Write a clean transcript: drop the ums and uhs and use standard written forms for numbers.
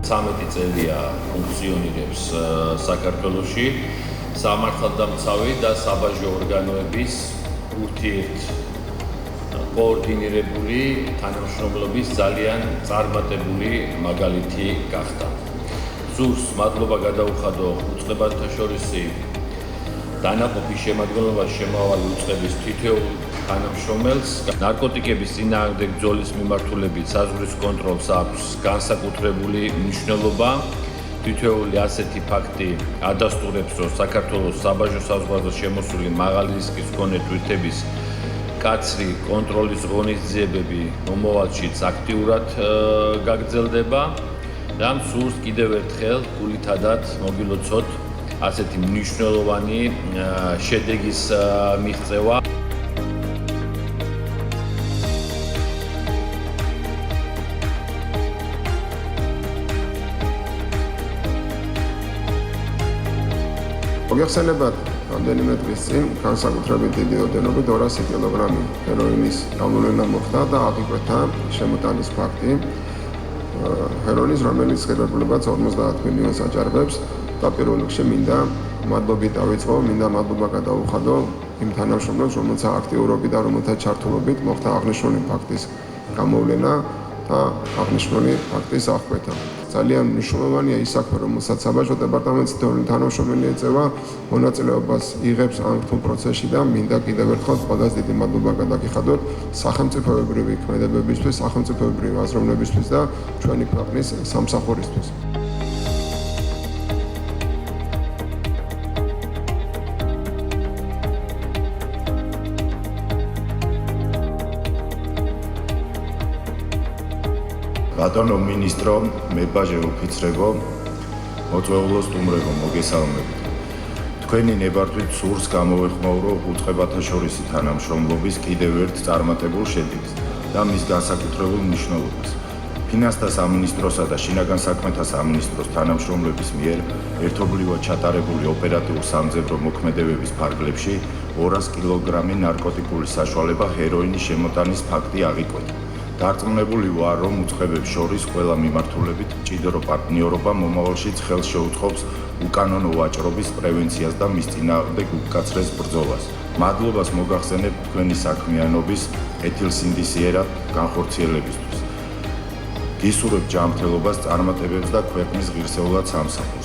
13 წელია ფუნქციონირებს საქართველოში სამართალდამცავი და საბაჟო ორგანოების ურთიერთ კოორდინირებული თანამშრომლობის ძალიან წარმატებული მაგალითი გახდა. სურს მადლობა გადაუხადო უწყებათა შორისი დანაყოფის შემადგენლობაში შემავალი უწყების თითოეულ თანამშრომელს. ნარკოტიკების წინააღმდეგ ბრძოლის მიმართულებით საზღვრის კონტროლს აქვს განსაკუთრებული მნიშვნელობა. თითოეული ასეთი ფაქტი ადასტურებს, რომ საქართველოს საბაჟო საზღვარზე შემოსული მაღალი რისკის მქონე თვითების კაცრი კონტროლის ღონისძიებები მომავალშიც აქტიურად გაგრძელდება. და სურს კიდევ ერთხელ გულითადად მოგილოცოთ ასეთი მნიშვნელოვანი შედეგის მიღწევა. მოგეხსენებათ, რამდენიმე დღის წინ განსაკუთრებით დიდი ოდენობით 200 კილოგრამი ჰეროინის გამოვლენა მოხდა და აღიკვეთა შემოტანის ფაქტი. ჰეროინის, რომელიც ღირებულებაც 50 მილიონს აჭარბებს და პირველ რიგში მინდა მადლობით დავიწყო, მინდა მადლობა გადაუხადო იმ თანამშრომლებს, რომელთა აქტიურობით და რომელთა ჩართულობით მოხდა აღნიშნული ფაქტის გამოვლენა და აღნიშნული ფაქტის აღკვეთა. ძალიან მნიშვნელოვანია ის საქმე, რომელსაც საბაჟო დეპარტამენტის თითოეული თანამშრომელი ეწევა, მონაწილეობას იღებს ამ რთულ პროცესში და მინდა კიდევ ერთხელ ყველას დიდი მადლობა გადაგიხადოთ სახელმწიფოებრივი ქმედებებისთვის, სახელმწიფოებრივი აზროვნებისთვის და ჩვენი ქვეყნის სამსახურისთვის. ბატონო მინისტრო, მებაჟე ოფიცრებო, მოწვეულო სტუმრებო, მოგესალმებით. თქვენი ნებართვით სურს გამოვეხმაურო უწყებათა შორისი თანამშრომლობის კიდევ ერთ წარმატებულ შედეგს და მის განსაკუთრებულ მნიშვნელობას. ფინანსთა სამინისტროსა და შინაგან საქმეთა სამინისტროს თანამშრომლების მიერ ერთობლივად ჩატარებული ოპერატიულ-სამძებრო მოქმედებების ფარგლებში 200 კილოგრამი ნარკოტიკული საშუალება ჰეროინის შემოტანის ფაქტი აღიკვეთა. დარწმუნებული ვარ, რომ უწყებებს შორის ყველა მიმართულებით მჭიდრო პარტნიორობა მომავალშიც ხელს შეუწყობს უკანონო ვაჭრობის პრევენციას და მის წინააღმდეგ უკაცრეს ბრძოლას. მადლობას მოგახსენებ თქვენი საქმიანობის ეთილსინდისიერად განხორციელებისთვის. გისურვებ ჯანმრთელობას, წარმატებებს და ქვეყნის ღირსეულად სამსახურს.